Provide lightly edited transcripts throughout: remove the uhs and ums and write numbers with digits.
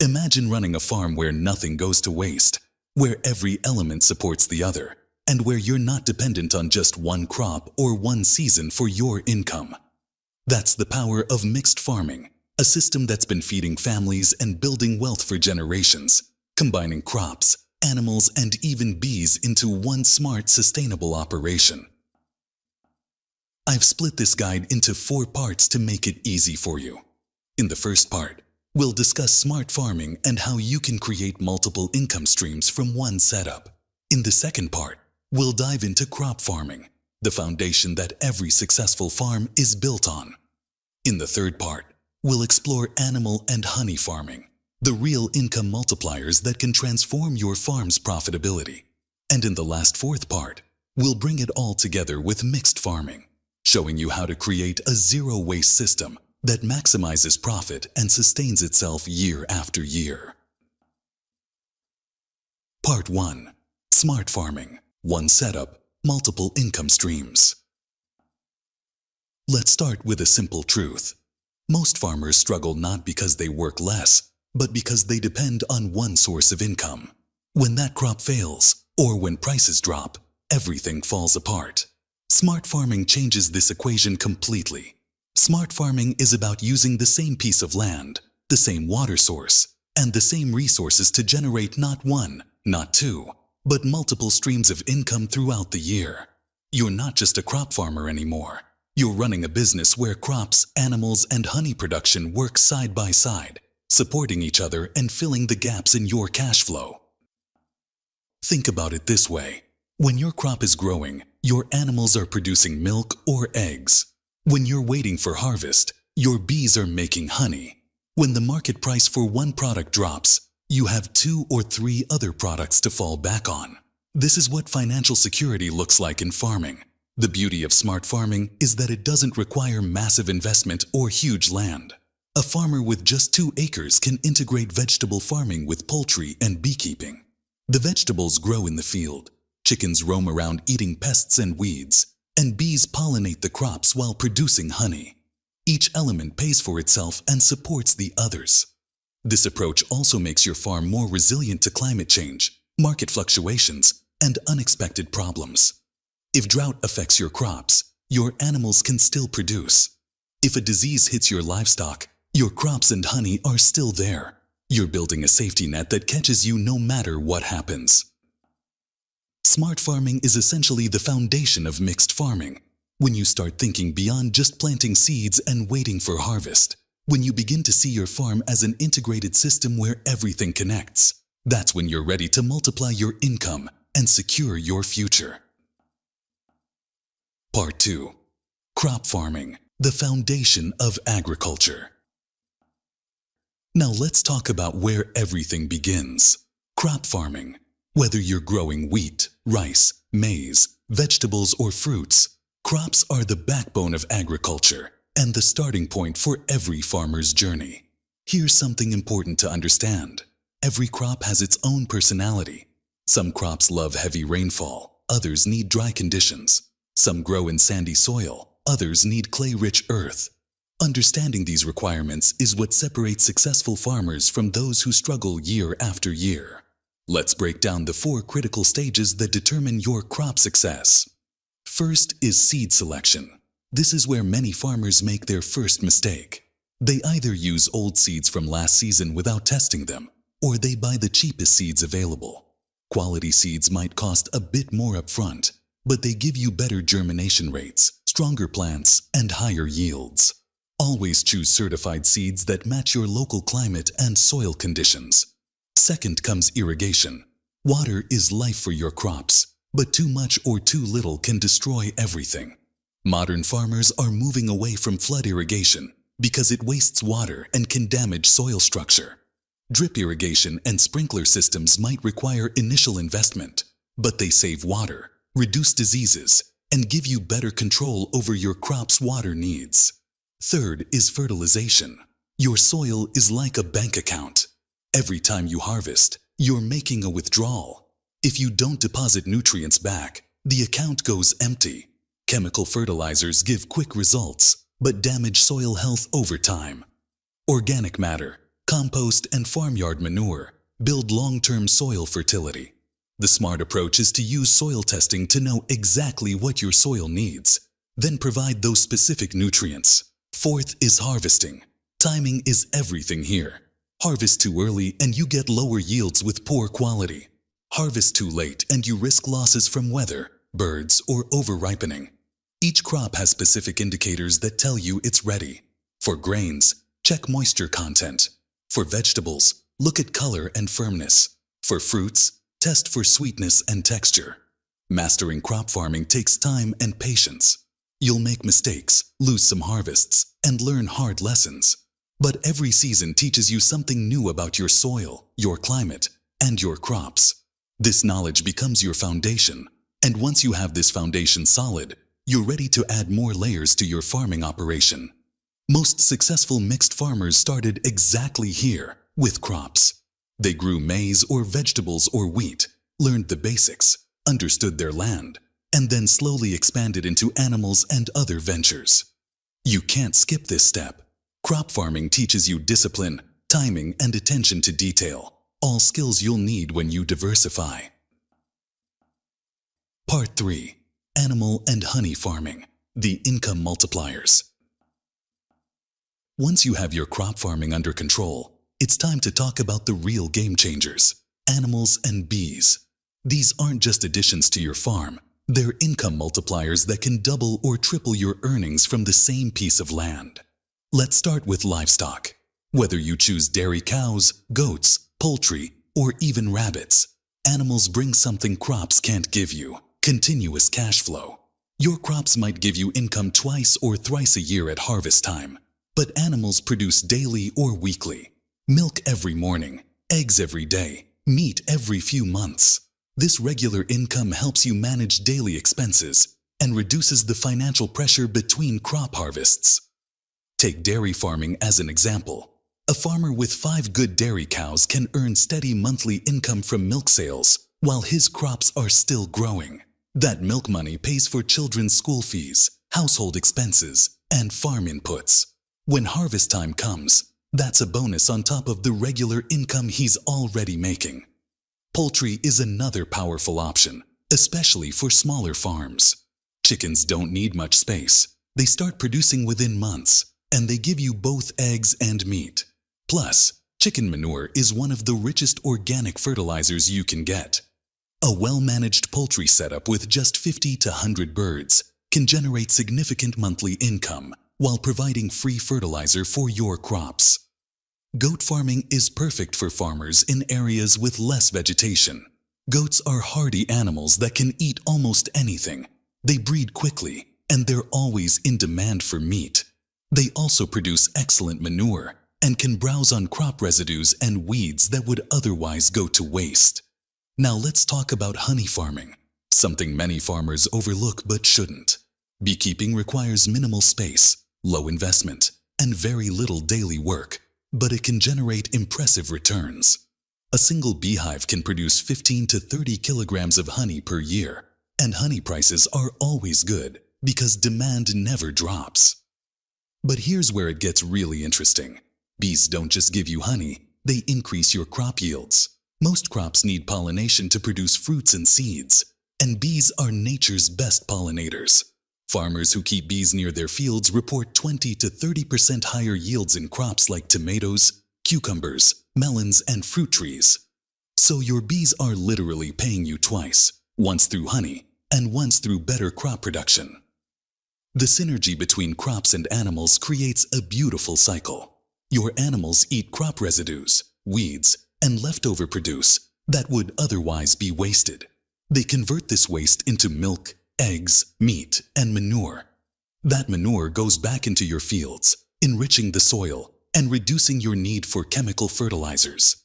Imagine running a farm where nothing goes to waste, where every element supports the other, and where you're not dependent on just one crop or one season for your income. That's the power of mixed farming, a system that's been feeding families and building wealth for generations, combining crops, animals, and even bees into one smart, sustainable operation. I've split this guide into 4 parts to make it easy for you. In the first part, we'll discuss smart farming and how you can create multiple income streams from one setup. In the second part, we'll dive into crop farming, the foundation that every successful farm is built on. In the third part, we'll explore animal and honey farming, the real income multipliers that can transform your farm's profitability. And in the last 4th part, we'll bring it all together with mixed farming, showing you how to create a zero-waste system that maximizes profit and sustains itself year after year. Part 1. Smart farming. One setup, multiple income streams. Let's start with a simple truth. Most farmers struggle not because they work less, but because they depend on one source of income. When that crop fails, or when prices drop, everything falls apart. Smart farming changes this equation completely. Smart farming is about using the same piece of land, the same water source, and the same resources to generate not 1, not 2, but multiple streams of income throughout the year. You're not just a crop farmer anymore. You're running a business where crops, animals, and honey production work side by side, supporting each other and filling the gaps in your cash flow. Think about it this way. When your crop is growing, your animals are producing milk or eggs. When you're waiting for harvest, your bees are making honey. When the market price for one product drops, you have 2 or 3 other products to fall back on. This is what financial security looks like in farming. The beauty of smart farming is that it doesn't require massive investment or huge land. A farmer with just 2 acres can integrate vegetable farming with poultry and beekeeping. The vegetables grow in the field, chickens roam around eating pests and weeds, and bees pollinate the crops while producing honey. Each element pays for itself and supports the others. This approach also makes your farm more resilient to climate change, market fluctuations, and unexpected problems. If drought affects your crops, your animals can still produce. If a disease hits your livestock, your crops and honey are still there. You're building a safety net that catches you no matter what happens. Smart farming is essentially the foundation of mixed farming. When you start thinking beyond just planting seeds and waiting for harvest, when you begin to see your farm as an integrated system where everything connects, that's when you're ready to multiply your income and secure your future. Part 2. Crop farming, the foundation of agriculture. Now let's talk about where everything begins. Crop farming. Whether you're growing wheat, rice, maize, vegetables, or fruits, crops are the backbone of agriculture and the starting point for every farmer's journey. Here's something important to understand. Every crop has its own personality. Some crops love heavy rainfall, others need dry conditions. Some grow in sandy soil, others need clay-rich earth. Understanding these requirements is what separates successful farmers from those who struggle year after year. Let's break down the 4 critical stages that determine your crop success. First is seed selection. This is where many farmers make their first mistake. They either use old seeds from last season without testing them, or they buy the cheapest seeds available. Quality seeds might cost a bit more upfront, but they give you better germination rates, stronger plants, and higher yields. Always choose certified seeds that match your local climate and soil conditions. Second comes irrigation. Water is life for your crops, but too much or too little can destroy everything. Modern farmers are moving away from flood irrigation because it wastes water and can damage soil structure. Drip irrigation and sprinkler systems might require initial investment, but they save water, reduce diseases, and give you better control over your crop's water needs. Third is fertilization. Your soil is like a bank account. Every time you harvest, you're making a withdrawal. If you don't deposit nutrients back, the account goes empty. Chemical fertilizers give quick results, but damage soil health over time. Organic matter. compost, and farmyard manure build long-term soil fertility. The smart approach is to use soil testing to know exactly what your soil needs, then provide those specific nutrients. Fourth is harvesting. Timing is everything here. Harvest too early and you get lower yields with poor quality. Harvest too late and you risk losses from weather, birds, or over-ripening. Each crop has specific indicators that tell you it's ready. For grains, check moisture content. For vegetables, look at color and firmness. For fruits, test for sweetness and texture. Mastering crop farming takes time and patience. You'll make mistakes, lose some harvests, and learn hard lessons. But every season teaches you something new about your soil, your climate, and your crops. This knowledge becomes your foundation, and once you have this foundation solid, you're ready to add more layers to your farming operation. Most successful mixed farmers started exactly here, with crops. They grew maize or vegetables or wheat, learned the basics, understood their land, and then slowly expanded into animals and other ventures. You can't skip this step. Crop farming teaches you discipline, timing, and attention to detail, all skills you'll need when you diversify. Part 3. Animal and honey farming, the income multipliers. Once you have your crop farming under control, it's time to talk about the real game changers, animals and bees. These aren't just additions to your farm, they're income multipliers that can double or triple your earnings from the same piece of land. Let's start with livestock. Whether you choose dairy cows, goats, poultry, or even rabbits, animals bring something crops can't give you: continuous cash flow. Your crops might give you income twice or thrice a year at harvest time, but animals produce daily or weekly. Milk every morning, eggs every day, meat every few months. This regular income helps you manage daily expenses and reduces the financial pressure between crop harvests. Take dairy farming as an example. A farmer with 5 good dairy cows can earn steady monthly income from milk sales while his crops are still growing. That milk money pays for children's school fees, household expenses, and farm inputs. When harvest time comes, that's a bonus on top of the regular income he's already making. Poultry is another powerful option, especially for smaller farms. Chickens don't need much space. They start producing within months, and they give you both eggs and meat. Plus, chicken manure is one of the richest organic fertilizers you can get. A well-managed poultry setup with just 50 to 100 birds can generate significant monthly income while providing free fertilizer for your crops. Goat farming is perfect for farmers in areas with less vegetation. Goats are hardy animals that can eat almost anything. They breed quickly, and they're always in demand for meat. They also produce excellent manure and can browse on crop residues and weeds that would otherwise go to waste. Now let's talk about honey farming, something many farmers overlook but shouldn't. Beekeeping requires minimal space, low investment, and very little daily work, but it can generate impressive returns. A single beehive can produce 15 to 30 kilograms of honey per year, and honey prices are always good because demand never drops. But here's where it gets really interesting. Bees don't just give you honey, they increase your crop yields. Most crops need pollination to produce fruits and seeds, and bees are nature's best pollinators. Farmers who keep bees near their fields report 20 to 30% higher yields in crops like tomatoes, cucumbers, melons, and fruit trees. So your bees are literally paying you twice, once through honey and once through better crop production. The synergy between crops and animals creates a beautiful cycle. Your animals eat crop residues, weeds, and leftover produce that would otherwise be wasted. They convert this waste into milk, eggs, meat, and manure. That manure goes back into your fields, enriching the soil and reducing your need for chemical fertilizers.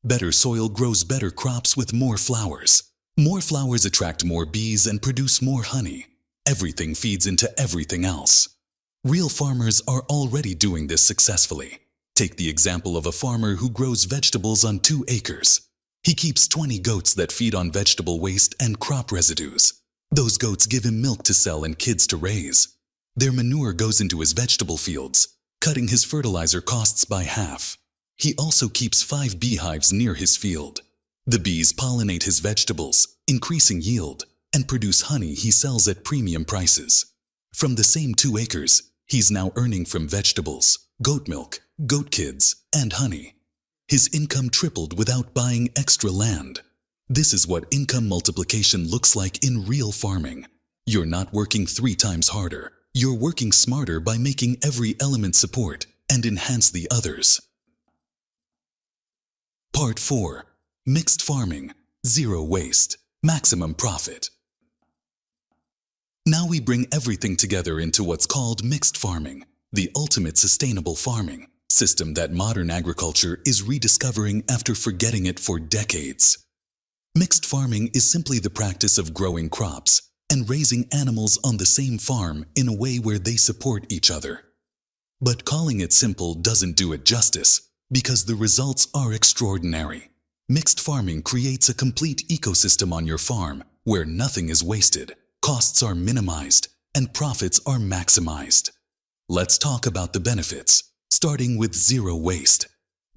Better soil grows better crops with more flowers. More flowers attract more bees and produce more honey. Everything feeds into everything else. Real farmers are already doing this successfully. Take the example of a farmer who grows vegetables on 2 acres. He keeps 20 goats that feed on vegetable waste and crop residues. Those goats give him milk to sell and kids to raise. Their manure goes into his vegetable fields, cutting his fertilizer costs by half. He also keeps 5 beehives near his field. The bees pollinate his vegetables, increasing yield, and produce honey he sells at premium prices. From the same 2 acres, he's now earning from vegetables, goat milk, goat kids, and honey. His income tripled without buying extra land. This is what income multiplication looks like in real farming. You're not working 3 times harder. You're working smarter by making every element support and enhance the others. Part 4. Mixed farming, zero waste, maximum profit. Now we bring everything together into what's called mixed farming, the ultimate sustainable farming system that modern agriculture is rediscovering after forgetting it for decades. Mixed farming is simply the practice of growing crops and raising animals on the same farm in a way where they support each other. But calling it simple doesn't do it justice, because the results are extraordinary. Mixed farming creates a complete ecosystem on your farm where nothing is wasted, costs are minimized, and profits are maximized. Let's talk about the benefits, starting with zero waste.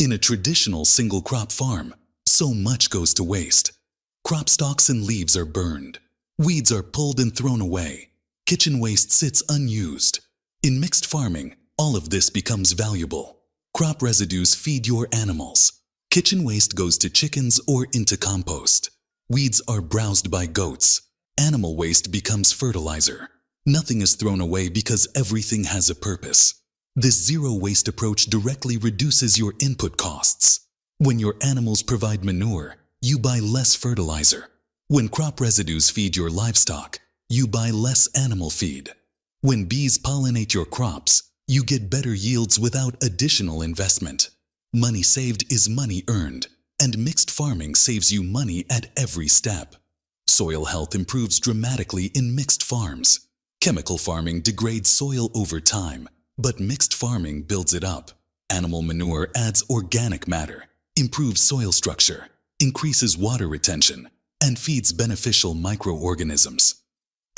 In a traditional single-crop farm, so much goes to waste. Crop stalks and leaves are burned. Weeds are pulled and thrown away. Kitchen waste sits unused. In mixed farming, all of this becomes valuable. Crop residues feed your animals. Kitchen waste goes to chickens or into compost. Weeds are browsed by goats. Animal waste becomes fertilizer. Nothing is thrown away because everything has a purpose. This zero-waste approach directly reduces your input costs. When your animals provide manure, you buy less fertilizer. When crop residues feed your livestock, you buy less animal feed. When bees pollinate your crops, you get better yields without additional investment. Money saved is money earned, and mixed farming saves you money at every step. Soil health improves dramatically in mixed farms. Chemical farming degrades soil over time, but mixed farming builds it up. Animal manure adds organic matter, improves soil structure, increases water retention, and feeds beneficial microorganisms.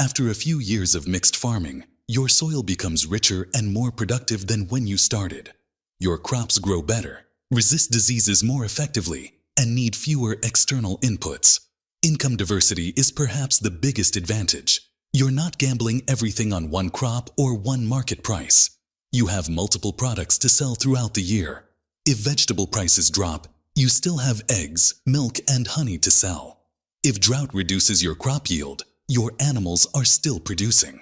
After a few years of mixed farming, your soil becomes richer and more productive than when you started. Your crops grow better, resist diseases more effectively, and need fewer external inputs. Income diversity is perhaps the biggest advantage. You're not gambling everything on one crop or one market price. You have multiple products to sell throughout the year. If vegetable prices drop, you still have eggs, milk, and honey to sell. If drought reduces your crop yield, your animals are still producing.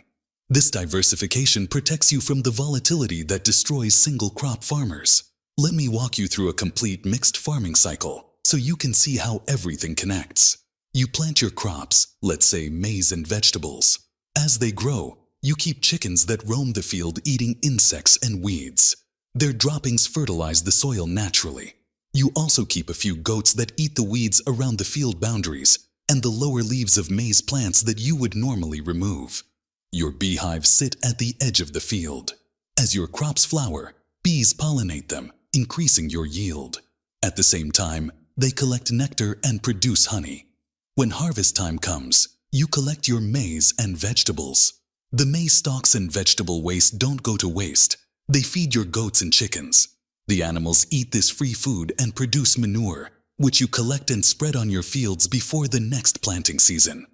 This diversification protects you from the volatility that destroys single-crop farmers. Let me walk you through a complete mixed farming cycle so you can see how everything connects. You plant your crops, let's say maize and vegetables. As they grow, you keep chickens that roam the field eating insects and weeds. Their droppings fertilize the soil naturally. You also keep a few goats that eat the weeds around the field boundaries and the lower leaves of maize plants that you would normally remove. Your beehives sit at the edge of the field. As your crops flower, bees pollinate them, increasing your yield. At the same time, they collect nectar and produce honey. When harvest time comes, you collect your maize and vegetables. The maize stalks and vegetable waste don't go to waste. They feed your goats and chickens. The animals eat this free food and produce manure, which you collect and spread on your fields before the next planting season.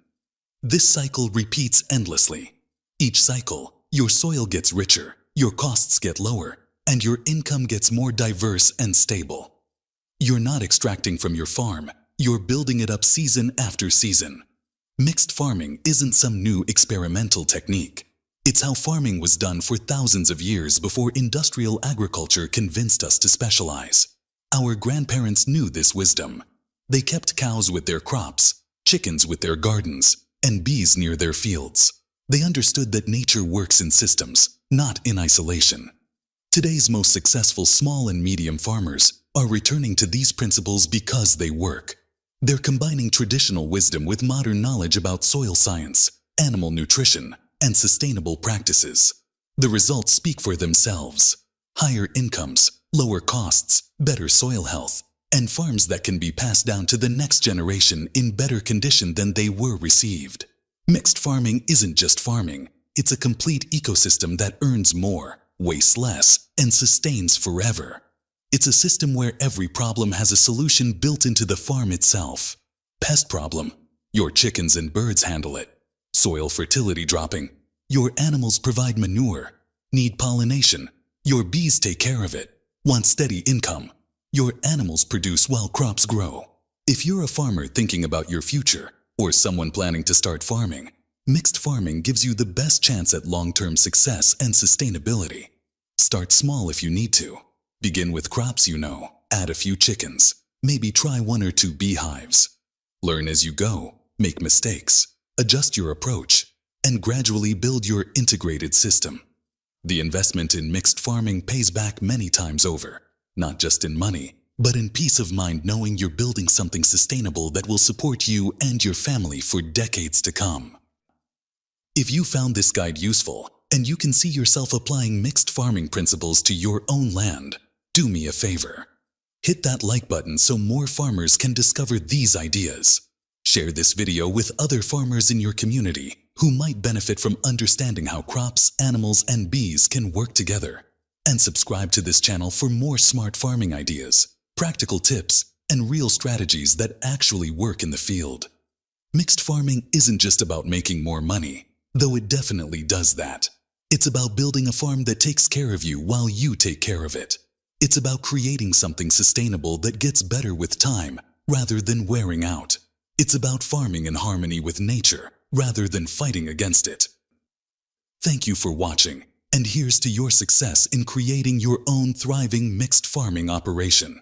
This cycle repeats endlessly. Each cycle, your soil gets richer, your costs get lower, and your income gets more diverse and stable. You're not extracting from your farm, you're building it up season after season. Mixed farming isn't some new experimental technique. It's how farming was done for thousands of years before industrial agriculture convinced us to specialize. Our grandparents knew this wisdom. They kept cows with their crops, chickens with their gardens, and bees near their fields. They understood that nature works in systems, not in isolation. Today's most successful small and medium farmers are returning to these principles because they work. They're combining traditional wisdom with modern knowledge about soil science, animal nutrition, and sustainable practices. The results speak for themselves. Higher incomes, lower costs, better soil health, and farms that can be passed down to the next generation in better condition than they were received. Mixed farming isn't just farming, it's a complete ecosystem that earns more, wastes less, and sustains forever. It's a system where every problem has a solution built into the farm itself. Pest problem, your chickens and birds handle it. Soil fertility dropping, your animals provide manure. Need pollination, your bees take care of it. Want steady income, your animals produce while crops grow. If you're a farmer thinking about your future, or someone planning to start farming, mixed farming gives you the best chance at long-term success and sustainability. Start small if you need to. Begin with crops you know, add a few chickens, maybe try 1 or 2 beehives. Learn as you go, make mistakes, adjust your approach, and gradually build your integrated system. The investment in mixed farming pays back many times over, not just in money, but in peace of mind knowing you're building something sustainable that will support you and your family for decades to come. If you found this guide useful, and you can see yourself applying mixed farming principles to your own land, do me a favor. Hit that like button so more farmers can discover these ideas. Share this video with other farmers in your community who might benefit from understanding how crops, animals, and bees can work together. And subscribe to this channel for more smart farming ideas, practical tips, and real strategies that actually work in the field. Mixed farming isn't just about making more money, though it definitely does that. It's about building a farm that takes care of you while you take care of it. It's about creating something sustainable that gets better with time rather than wearing out. It's about farming in harmony with nature rather than fighting against it. Thank you for watching, and here's to your success in creating your own thriving mixed farming operation.